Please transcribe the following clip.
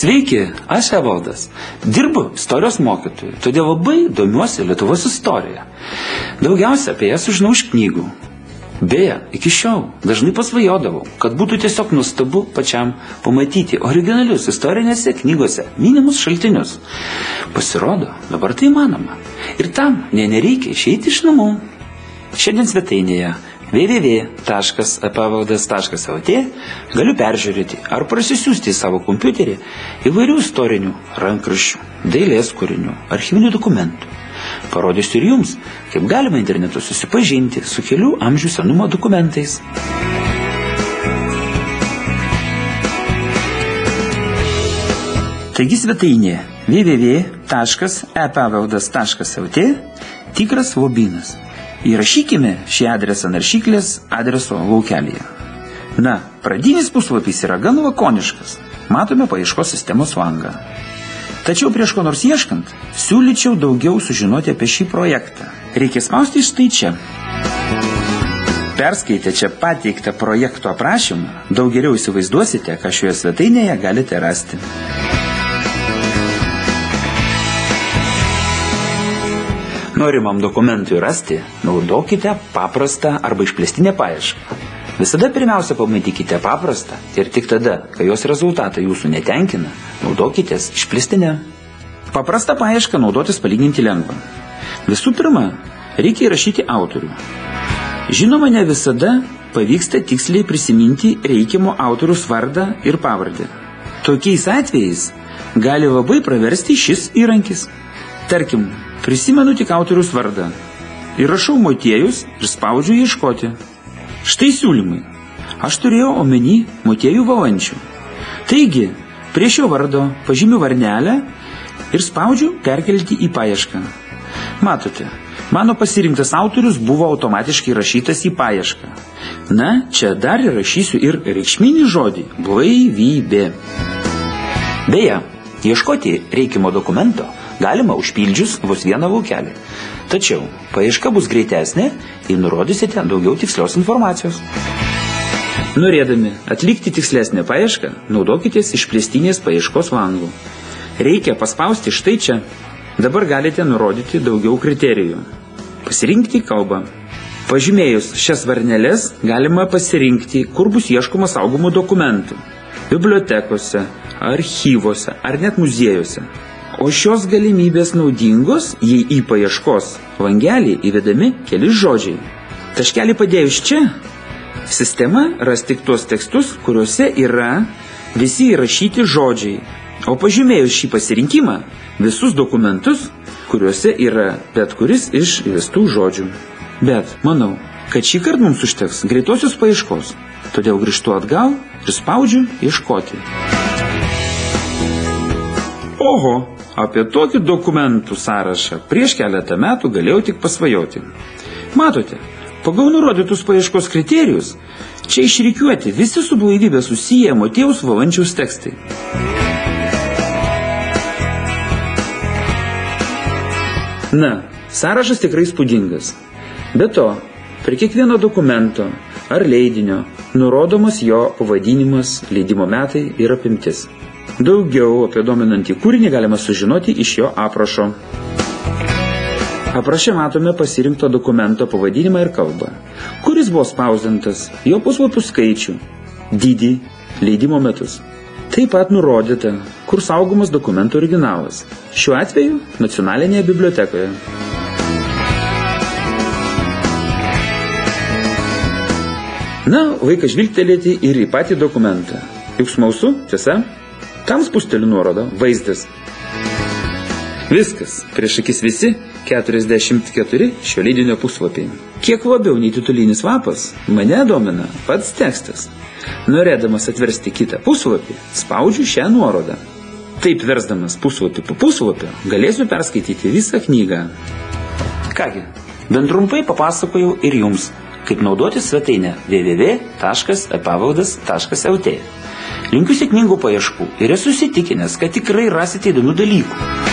Sveiki, aš Evaldas. Dirbu istorijos mokytoju, todėl labai domiuosi Lietuvos istorija. Daugiausia apie ją sužinau iš knygų. Beje, iki šiol dažnai pasvajodavau, kad būtų tiesiog nuostabu pačiam pamatyti originalius istorinėse knygose minimus šaltinius. Pasirodo, dabar tai įmanoma. Ir tam nereikia išeiti iš namų. Šiandien svetainėje www.epavaldas.lt galiu peržiūrėti ar prasisiųsti į savo kompiuterį įvairių istorinių rankraščių, dailės kūrinių, archyvinių dokumentų. Parodysiu ir jums, kaip galima internetu susipažinti su kelių amžių senumo dokumentais. Taigi svetainė www.epavaldas.lt tikras lobynas. Įrašykime šį adresą naršyklės adreso laukelyje. Na, pradinis puslapis yra gan lakoniškas. Matome paieškos sistemos langą. Tačiau prieš ko nors ieškant, siūlyčiau daugiau sužinoti apie šį projektą. Reikia spausti štai čia. Perskaitę čia pateiktą projekto aprašymą, daug geriau įsivaizduosite, ką šioje svetainėje galite rasti. Norimam dokumentui rasti, naudokite paprastą arba išplėstinę paiešką. Visada pirmiausia pamatykite paprastą ir tik tada, kai jos rezultatai jūsų netenkina, naudokitės išplėstinę. Paprastą paiešką naudotis palyginti lengva. Visų pirma, reikia įrašyti autorių. Žinoma, ne visada pavyksta tiksliai prisiminti reikiamo autoriaus vardą ir pavardę. Tokiais atvejais gali labai praversti šis įrankis. Tarkim, prisimenu tik autoriaus vardą. Įrašau Motiejus ir spaudžiu ieškoti. Štai siūlymai. Aš turėjau omeny Motiejų Valančių. Taigi, prie šio vardo pažymiu varnelę ir spaudžiu perkelti į paiešką. Matote, mano pasirinktas autorius buvo automatiškai rašytas į paiešką. Na, čia dar įrašysiu ir reikšminį žodį – blaivybė. Beje, ieškoti reikimo dokumento galima užpildžius vos vieną laukelį. Tačiau paieška bus greitesnė, jei nurodysite daugiau tikslios informacijos. Norėdami atlikti tikslesnę paiešką, naudokitės išplėstinės paieškos langų. Reikia paspausti štai čia. Dabar galite nurodyti daugiau kriterijų. Pasirinkti kalbą. Pažymėjus šias varneles galima pasirinkti, kur bus ieškoma saugomų dokumentų. Bibliotekose, archyvose ar net muziejuose. O šios galimybės naudingos, jei į paieškos langelį įvedami keli žodžiai. Taškelį padėjus čia, sistema ras tik tuos tekstus, kuriuose yra visi įrašyti žodžiai. O pažymėjus šį pasirinkimą, visus dokumentus, kuriuose yra bet kuris iš įvestų žodžių. Bet manau, kad šį kartą mums užteks greitosios paieškos. Todėl grįžtu atgal ir spaudžiu ieškoti. Oho! Apie tokį dokumentų sąrašą prieš keletą metų galėjau tik pasvajoti. Matote, pagal nurodytus paieškos kriterijus, čia išrikiuoti visi su blaivybė susiję Motiejaus Valančiaus tekstai. Na, sąrašas tikrai įspūdingas. Be to, prie kiekvieno dokumento ar leidinio nurodomas jo pavadinimas, leidimo metai ir apimtis. Daugiau apie dominantį kūrinį galima sužinoti iš jo aprašo. Apraše matome pasirinkto dokumento pavadinimą ir kalbą, kuris buvo spausdintas, jo puslapių skaičių, dydį, leidimo metus. Taip pat nurodyta, kur saugomas dokumento originalas. Šiuo atveju nacionalinėje bibliotekoje. Na, laikas žvilgtelėti ir į patį dokumentą. Juk smalsu, tiesa? Tam spusteliu nuorodą vaizdas. Viskas, prieš akis visi 44 šio leidinio puslapiai. Kiek labiau nei titulinis lapas, mane domina pats tekstas. Norėdamas atversti kitą puslapį, spaudžiu šią nuorodą. Taip versdamas puslapį po puslapio, galėsiu perskaityti visą knygą. Kągi, bent trumpai papasakojau ir jums, kaip naudoti svetainę www.epavaldas.lt. Linkiu sėkmingų paieškų ir esu įsitikinęs, kad tikrai rasite įdomių dalykų.